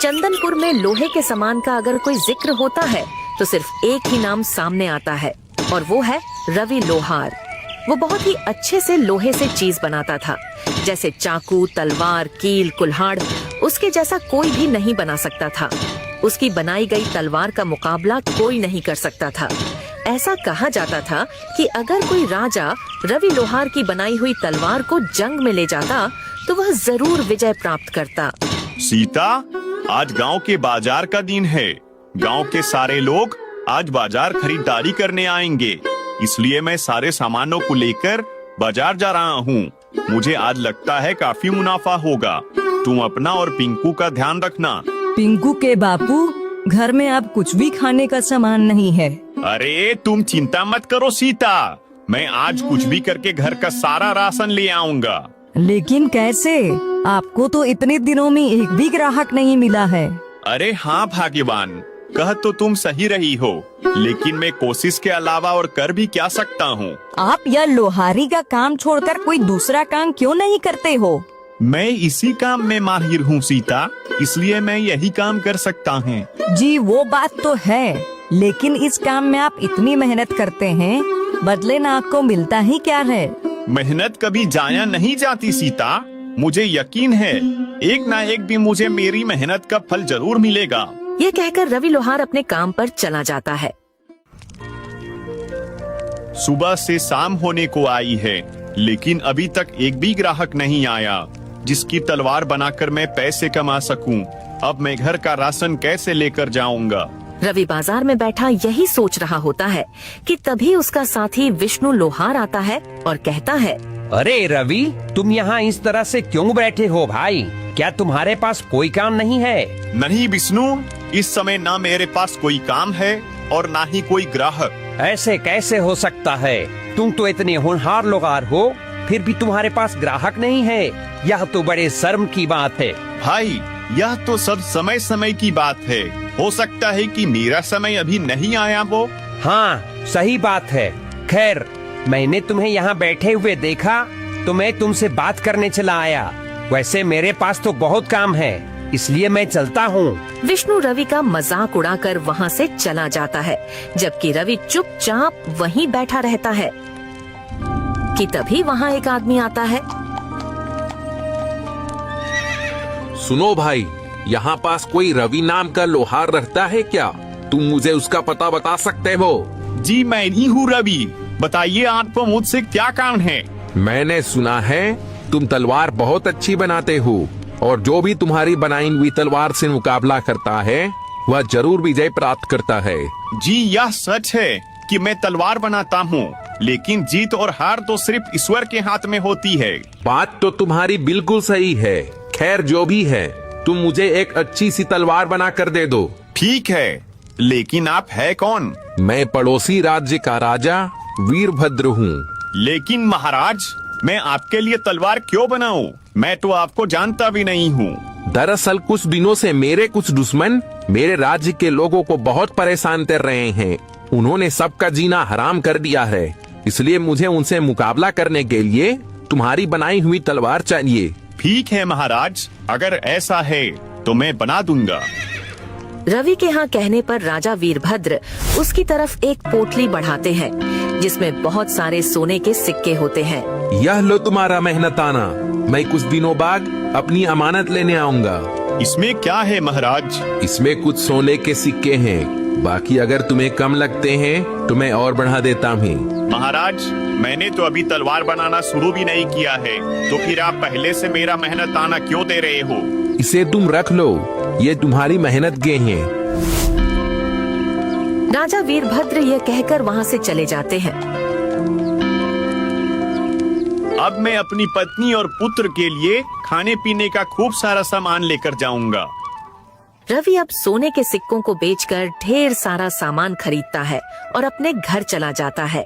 चंदनपुर में लोहे के सामान का अगर कोई जिक्र होता है तो सिर्फ एक ही नाम सामने आता है और वो है रवि लोहार। वो बहुत ही अच्छे से लोहे से चीज बनाता था, जैसे चाकू, तलवार, कील, कुल्हाड़। उसके जैसा कोई भी नहीं बना सकता था। उसकी बनाई गई तलवार का मुकाबला कोई नहीं कर सकता था। ऐसा कहा जाता था कि अगर कोई राजा रवि लोहार की बनाई हुई तलवार को जंग में ले जाता तो वह जरूर विजय प्राप्त करता। सीता, आज गांव के बाजार का दिन है। गांव के सारे लोग आज बाजार खरीदारी करने आएंगे, इसलिए मैं सारे सामानों को लेकर बाजार जा रहा हूँ। मुझे आज लगता है काफी मुनाफा होगा। तुम अपना और पिंकू का ध्यान रखना। पिंकू के बापू, घर में अब कुछ भी खाने का सामान नहीं है। अरे तुम चिंता मत करो सीता, मैं आज कुछ भी करके घर का सारा राशन ले आऊंगा। लेकिन कैसे? आपको तो इतने दिनों में एक भी ग्राहक नहीं मिला है। अरे हाँ भाग्यवान, कह तो तुम सही रही हो, लेकिन मैं कोशिश के अलावा और कर भी क्या सकता हूँ। आप यह लोहारी का काम छोड़कर कोई दूसरा काम क्यों नहीं करते हो? मैं इसी काम में माहिर हूँ सीता, इसलिए मैं यही काम कर सकता हूँ। जी वो बात तो है, लेकिन इस काम में आप इतनी मेहनत करते हैं, बदले ना आपको मिलता ही क्या है? मेहनत कभी जाया नहीं जाती सीता, मुझे यकीन है एक ना एक दिन मुझे मेरी मेहनत का फल जरूर मिलेगा। ये कहकर रवि लोहार अपने काम पर चला जाता है। सुबह से शाम होने को आई है, लेकिन अभी तक एक भी ग्राहक नहीं आया जिसकी तलवार बनाकर मैं पैसे कमा सकूं। अब मैं घर का राशन कैसे लेकर जाऊंगा? रवि बाजार में बैठा यही सोच रहा होता है कि तभी उसका साथी विष्णु लोहार आता है और कहता है, अरे रवि, तुम यहाँ इस तरह से क्यों बैठे हो भाई? क्या तुम्हारे पास कोई काम नहीं है? नहीं विष्णु, इस समय ना मेरे पास कोई काम है और ना ही कोई ग्राहक। ऐसे कैसे हो सकता है? तुम तो इतने होनहार लोहार हो, फिर भी तुम्हारे पास ग्राहक नहीं है। यह तो बड़े शर्म की बात है। भाई, यह तो सब समय समय की बात है। हो सकता है कि मेरा समय अभी नहीं आया वो। हाँ, सही बात है। खैर, मैंने तुम्हें यहाँ बैठे हुए देखा तो मैं तुमसे बात करने चला आया। वैसे मेरे पास तो बहुत काम है, इसलिए मैं चलता हूँ। विष्णु रवि का मजाक उड़ाकर वहाँ से चला जाता है, जबकि रवि चुपचाप वहीं बैठा रहता है कि तभी वहाँ एक आदमी आता है। सुनो भाई, यहाँ पास कोई रवि नाम का लोहार रहता है क्या? तुम मुझे उसका पता बता सकते हो? जी मैं ही हूँ रवि, बताइए आपको मुझसे क्या काम है? मैंने सुना है तुम तलवार बहुत अच्छी बनाते हो और जो भी तुम्हारी बनाई हुई तलवार से मुकाबला करता है वह जरूर विजय प्राप्त करता है। जी यह सच है कि मैं तलवार बनाता हूँ, लेकिन जीत और हार तो सिर्फ ईश्वर के हाथ में होती है। बात तो तुम्हारी बिल्कुल सही है। खैर जो भी है, तुम मुझे एक अच्छी सी तलवार बना कर दे दो। ठीक है, लेकिन आप है कौन? मैं पड़ोसी राज्य का राजा वीरभद्र हूँ। लेकिन महाराज, मैं आपके लिए तलवार क्यों बनाऊं? मैं तो आपको जानता भी नहीं हूँ। दरअसल कुछ दिनों से मेरे कुछ दुश्मन मेरे राज्य के लोगों को बहुत परेशान कर रहे हैं। उन्होंने सबका जीना हराम कर दिया है, इसलिए मुझे उनसे मुकाबला करने के लिए तुम्हारी बनाई हुई तलवार चाहिए। ठीक है महाराज, अगर ऐसा है तो मैं बना दूंगा। रवि के यहाँ कहने पर राजा वीरभद्र उसकी तरफ एक पोटली बढ़ाते हैं जिसमें बहुत सारे सोने के सिक्के होते हैं। यह लो तुम्हारा मेहनताना, मैं कुछ दिनों बाद अपनी अमानत लेने आऊंगा। इसमें क्या है महाराज? इसमें कुछ सोने के सिक्के हैं, बाकी अगर तुम्हें कम लगते हैं तो मैं और बढ़ा देता हूँ। महाराज, मैंने तो अभी तलवार बनाना शुरू भी नहीं किया है, तो फिर आप पहले से मेरा मेहनताना क्यों दे रहे हो? इसे तुम रख लो, ये तुम्हारी मेहनत के हैं। राजा वीरभद्र यह कहकर वहाँ से चले जाते हैं। अब मैं अपनी पत्नी और पुत्र के लिए खाने पीने का खूब सारा सामान लेकर जाऊंगा। रवि अब सोने के सिक्कों को बेचकर ढेर सारा सामान खरीदता है और अपने घर चला जाता है।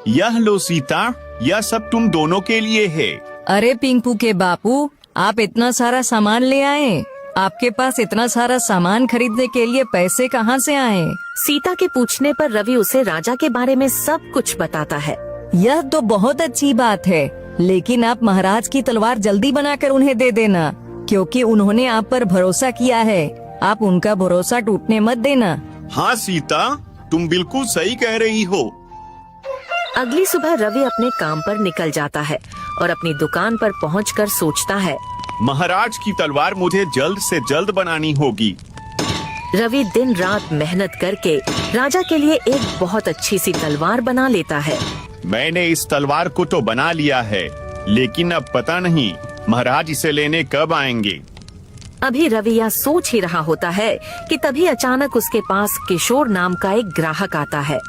यह लो सीता, यह सब तुम दोनों के लिए है। अरे पिंकू के बापू, आप इतना सारा सामान ले आए? आपके पास इतना सारा सामान खरीदने के लिए पैसे कहाँ से आए? सीता के पूछने पर रवि उसे राजा के बारे में सब कुछ बताता है। यह तो बहुत अच्छी बात है, लेकिन आप महाराज की तलवार जल्दी बनाकर उन्हें दे देना। क्योंकि उन्होंने आप पर भरोसा किया है। आप उनका भरोसा टूटने मत देना। हाँ सीता, तुम बिल्कुल सही कह रही हो। अगली सुबह रवि अपने काम पर निकल जाता है और अपनी दुकान पर पहुंचकर सोचता है, महाराज की तलवार मुझे जल्द से जल्द बनानी होगी। रवि दिन रात मेहनत करके राजा के लिए एक बहुत अच्छी सी तलवार बना लेता है। मैंने इस तलवार को तो बना लिया है, लेकिन अब पता नहीं महाराज इसे लेने कब आएंगे। अभी रवि यह सोच ही रहा होता है कि तभी अचानक उसके पास किशोर नाम का एक ग्राहक आता है।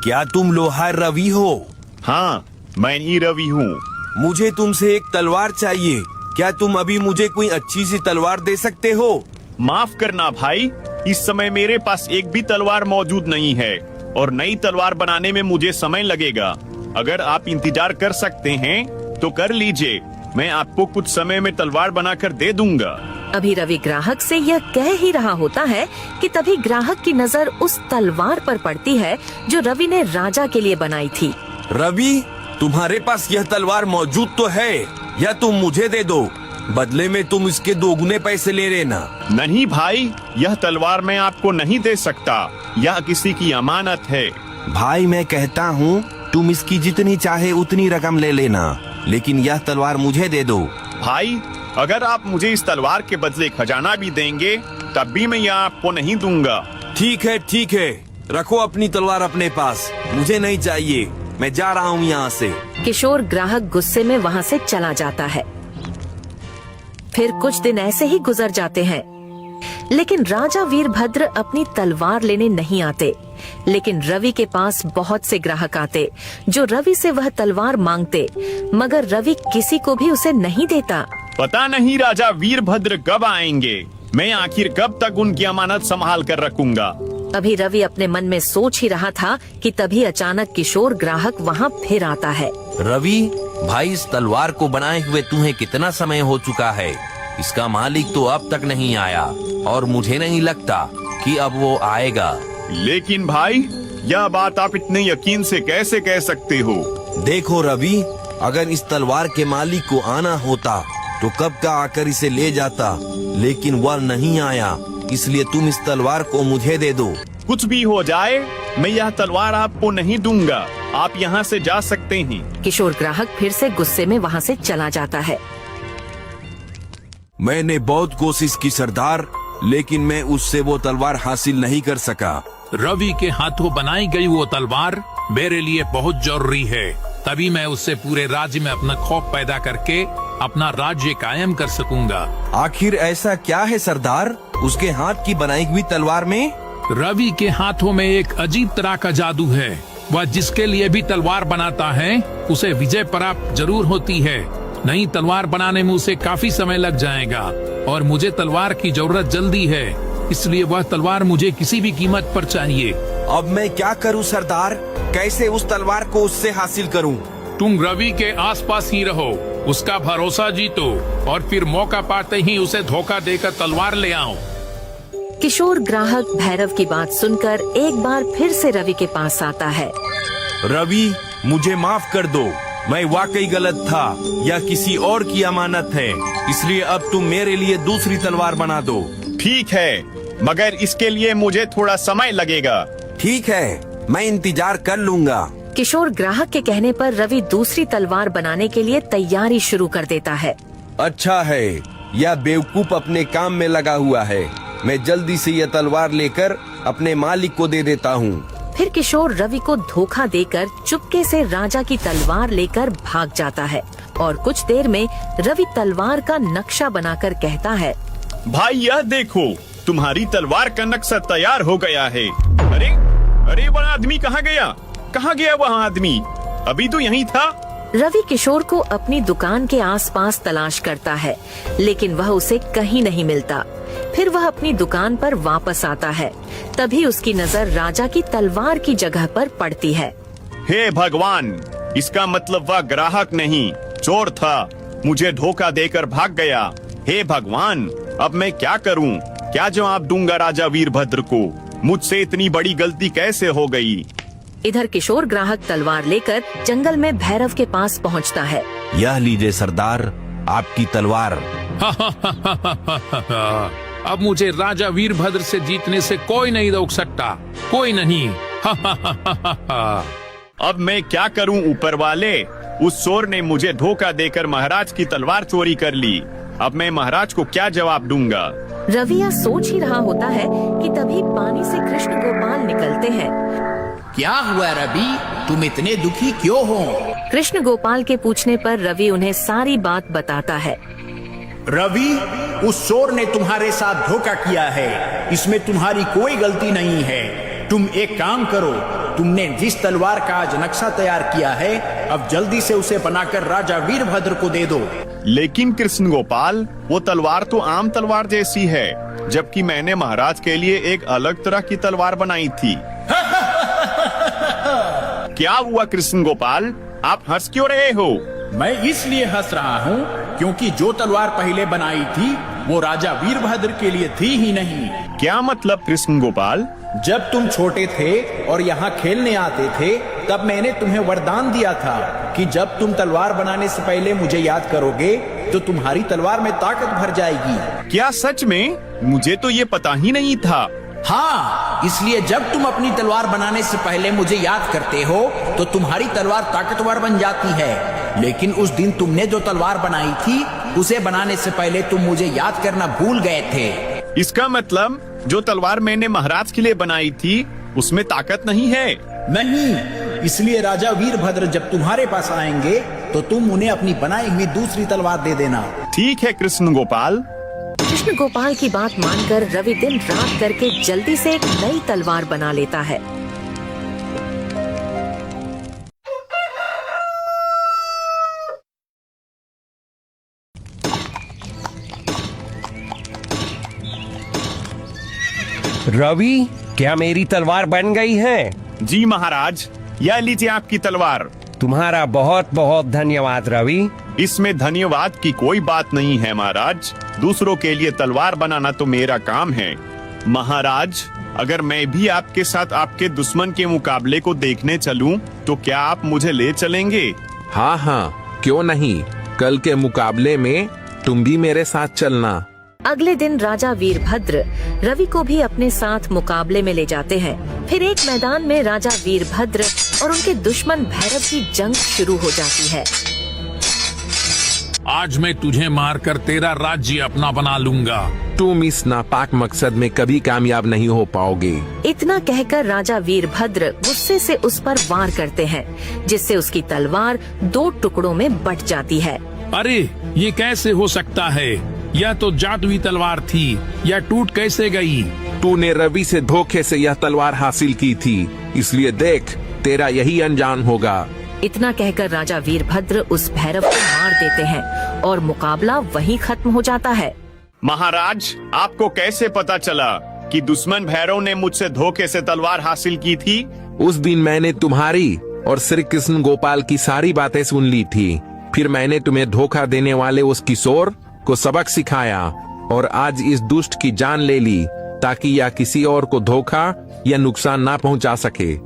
क्या तुम लोहार रवि हो? हाँ, मैं ही रवि हूँ। मुझे तुमसे एक तलवार चाहिए। क्या तुम अभी मुझे कोई अच्छी सी तलवार दे सकते हो? माफ करना भाई, इस समय मेरे पास एक भी तलवार मौजूद नहीं है और नई तलवार बनाने में मुझे समय लगेगा। अगर आप इंतजार कर सकते हैं तो कर लीजिए, मैं आपको कुछ समय में तलवार बनाकर दे दूंगा। अभी रवि ग्राहक से यह कह ही रहा होता है कि तभी ग्राहक की नजर उस तलवार पर पड़ती है जो रवि ने राजा के लिए बनाई थी। रवि, तुम्हारे पास यह तलवार मौजूद तो है, या तुम मुझे दे दो, बदले में तुम इसके दोगुने पैसे ले लेना। नहीं भाई, यह तलवार मैं आपको नहीं दे सकता, यह किसी की अमानत है। भाई मैं कहता हूँ तुम इसकी जितनी चाहे उतनी रकम ले लेना, लेकिन यह तलवार मुझे दे दो। भाई, अगर आप मुझे इस तलवार के बदले खजाना भी देंगे तब भी मैं यह आपको नहीं दूंगा। ठीक है, रखो अपनी तलवार अपने पास, मुझे नहीं चाहिए, मैं जा रहा हूँ यहाँ से। किशोर ग्राहक गुस्से में वहाँ से चला जाता है। फिर कुछ दिन ऐसे ही गुजर जाते हैं, लेकिन राजा वीरभद्र अपनी तलवार लेने नहीं आते। लेकिन रवि के पास बहुत से ग्राहक आते जो रवि से वह तलवार मांगते, मगर रवि किसी को भी उसे नहीं देता। पता नहीं राजा वीरभद्र कब आएंगे, मैं आखिर कब तक उनकी अमानत संभाल कर रखूंगा। अभी रवि अपने मन में सोच ही रहा था कि तभी अचानक किशोर ग्राहक वहाँ फिर आता है। रवि भाई, इस तलवार को बनाए हुए तुम्हें कितना समय हो चुका है? इसका मालिक तो अब तक नहीं आया और मुझे नहीं लगता कि अब वो आएगा। लेकिन भाई, यह बात आप इतने यकीन से कैसे कह सकते हो? देखो रवि, अगर इस तलवार के मालिक को आना होता तो कब का आकर इसे ले जाता, लेकिन वह नहीं आया, इसलिए तुम इस तलवार को मुझे दे दो। कुछ भी हो जाए, मैं यह तलवार आपको नहीं दूंगा, आप यहाँ से जा सकते हैं। किशोर ग्राहक फिर से गुस्से में वहाँ से चला जाता है। मैंने बहुत कोशिश की सरदार, लेकिन मैं उससे वो तलवार हासिल नहीं कर सका। रवि के हाथों बनाई गई वो तलवार मेरे लिए बहुत जरूरी है, तभी मैं उससे पूरे राज्य में अपना खौफ पैदा करके अपना राज्य कायम कर सकूंगा। आखिर ऐसा क्या है सरदार उसके हाथ की बनाई हुई तलवार में? रवि के हाथों में एक अजीब तरह का जादू है। वह जिसके लिए भी तलवार बनाता है उसे विजय प्राप्त जरूर होती है। नई तलवार बनाने में उसे काफी समय लग जाएगा और मुझे तलवार की जरूरत जल्दी है, इसलिए वह तलवार मुझे किसी भी कीमत पर चाहिए। अब मैं क्या करूं सरदार? कैसे उस तलवार को उससे हासिल करूं? तुम रवि के आसपास ही रहो, उसका भरोसा जीतो और फिर मौका पाते ही उसे धोखा देकर तलवार ले आओ। किशोर ग्राहक भैरव की बात सुनकर एक बार फिर से रवि के पास आता है। रवि, मुझे माफ कर दो, मैं वाकई गलत था, यह किसी और की अमानत है, इसलिए अब तुम मेरे लिए दूसरी तलवार बना दो। ठीक है, मगर इसके लिए मुझे थोड़ा समय लगेगा। ठीक है, मैं इंतजार कर लूंगा। किशोर ग्राहक के कहने पर रवि दूसरी तलवार बनाने के लिए तैयारी शुरू कर देता है। अच्छा है, यह बेवकूफ अपने काम में लगा हुआ है, मैं जल्दी से यह तलवार लेकर अपने मालिक को दे देता हूँ। फिर किशोर रवि को धोखा देकर चुपके से राजा की तलवार लेकर भाग जाता है और कुछ देर में रवि तलवार का नक्शा बनाकर कहता है, भाई यह देखो, तुम्हारी तलवार का नक्शा तैयार हो गया है। अरे अरे, वह आदमी कहाँ गया? कहाँ गया वह आदमी? अभी तो यहीं था। रवि किशोर को अपनी दुकान के आसपास तलाश करता है, लेकिन वह उसे कहीं नहीं मिलता। फिर वह अपनी दुकान पर वापस आता है, तभी उसकी नजर राजा की तलवार की जगह पर पड़ती है। हे भगवान, इसका मतलब वह ग्राहक नहीं, चोर था, मुझे धोखा देकर भाग गया। हे भगवान, अब मैं क्या करूं? क्या जवाब दूंगा राजा वीरभद्र को? मुझसे इतनी बड़ी गलती कैसे हो गई? इधर किशोर ग्राहक तलवार लेकर जंगल में भैरव के पास पहुंचता है। यह लीजिए सरदार, आपकी तलवार। अब मुझे राजा वीरभद्र से जीतने से कोई नहीं रोक सकता, कोई नहीं। अब मैं क्या करूं ऊपर वाले? उस चोर ने मुझे धोखा देकर महाराज की तलवार चोरी कर ली। अब मैं महाराज को क्या जवाब दूंगा? रवि यह सोच ही रहा होता है कि तभी पानी से कृष्ण गोपाल निकलते हैं। क्या हुआ रवि, तुम इतने दुखी क्यों हो? कृष्ण गोपाल के पूछने पर रवि उन्हें सारी बात बताता है। रवि, उस चोर ने तुम्हारे साथ धोखा किया है, इसमें तुम्हारी कोई गलती नहीं है। तुम एक काम करो, तुमने जिस तलवार का आज नक्शा तैयार किया है, अब जल्दी से उसे बनाकर राजा वीरभद्र को दे दो। लेकिन कृष्ण गोपाल, वो तलवार तो आम तलवार जैसी है, जबकि मैंने महाराज के लिए एक अलग तरह की तलवार बनाई थी। क्या हुआ कृष्ण गोपाल, आप हंस क्यों रहे हो? मैं इसलिए हंस रहा हूँ क्योंकि जो तलवार पहले बनाई थी वो राजा वीरभद्र के लिए थी ही नहीं। क्या मतलब कृष्ण गोपाल? जब तुम छोटे थे और यहाँ खेलने आते थे, तब मैंने तुम्हें वरदान दिया था कि जब तुम तलवार बनाने से पहले मुझे याद करोगे तो तुम्हारी तलवार में ताकत भर जाएगी। क्या सच में? मुझे तो ये पता ही नहीं था। हाँ, इसलिए जब तुम अपनी तलवार बनाने से पहले मुझे याद करते हो तो तुम्हारी तलवार ताकतवर बन जाती है। लेकिन उस दिन तुमने जो तलवार बनाई थी, उसे बनाने से पहले तुम मुझे याद करना भूल गए थे। इसका मतलब जो तलवार मैंने महाराज के लिए बनाई थी उसमें ताकत नहीं है? नहीं, इसलिए राजा वीरभद्र जब तुम्हारे पास आएंगे तो तुम उन्हें अपनी बनाई हुई दूसरी तलवार दे देना। ठीक है कृष्ण गोपाल। कृष्ण गोपाल की बात मानकर रवि दिन रात करके जल्दी से एक नई तलवार बना लेता है। रवि, क्या मेरी तलवार बन गई है? जी महाराज, यह लीजिए आपकी तलवार। तुम्हारा बहुत बहुत धन्यवाद रवि। इसमें धन्यवाद की कोई बात नहीं है महाराज, दूसरों के लिए तलवार बनाना तो मेरा काम है। महाराज, अगर मैं भी आपके साथ आपके दुश्मन के मुकाबले को देखने चलूं, तो क्या आप मुझे ले चलेंगे? हाँ हाँ, क्यों नहीं। कल के मुकाबले में तुम भी मेरे साथ चलना। अगले दिन राजा वीरभद्र रवि को भी अपने साथ मुकाबले में ले जाते हैं। फिर एक मैदान में राजा वीरभद्र और उनके दुश्मन भैरव की जंग शुरू हो जाती है। आज मैं तुझे मारकर तेरा राज्य अपना बना लूंगा। तुम इस नापाक मकसद में कभी कामयाब नहीं हो पाओगे। इतना कहकर राजा वीरभद्र गुस्से से उस पर वार करते हैं, जिससे उसकी तलवार 2 टुकड़ों में बट जाती है। अरे, ये कैसे हो सकता है? यह तो जादुई तलवार थी, यह टूट कैसे गई? तूने रवि से धोखे से यह तलवार हासिल की थी, इसलिए देख, तेरा यही अंजाम होगा। इतना कहकर राजा वीरभद्र उस भैरव को मार देते हैं और मुकाबला वहीं खत्म हो जाता है। महाराज, आपको कैसे पता चला कि दुश्मन भैरव ने मुझसे धोखे से तलवार हासिल की थी? उस दिन मैंने तुम्हारी और श्री कृष्ण गोपाल की सारी बातें सुन ली थी। फिर मैंने तुम्हें धोखा देने वाले उस किशोर को सबक सिखाया और आज इस दुष्ट की जान ले ली, ताकि यह किसी और को धोखा या नुकसान ना पहुंचा सके।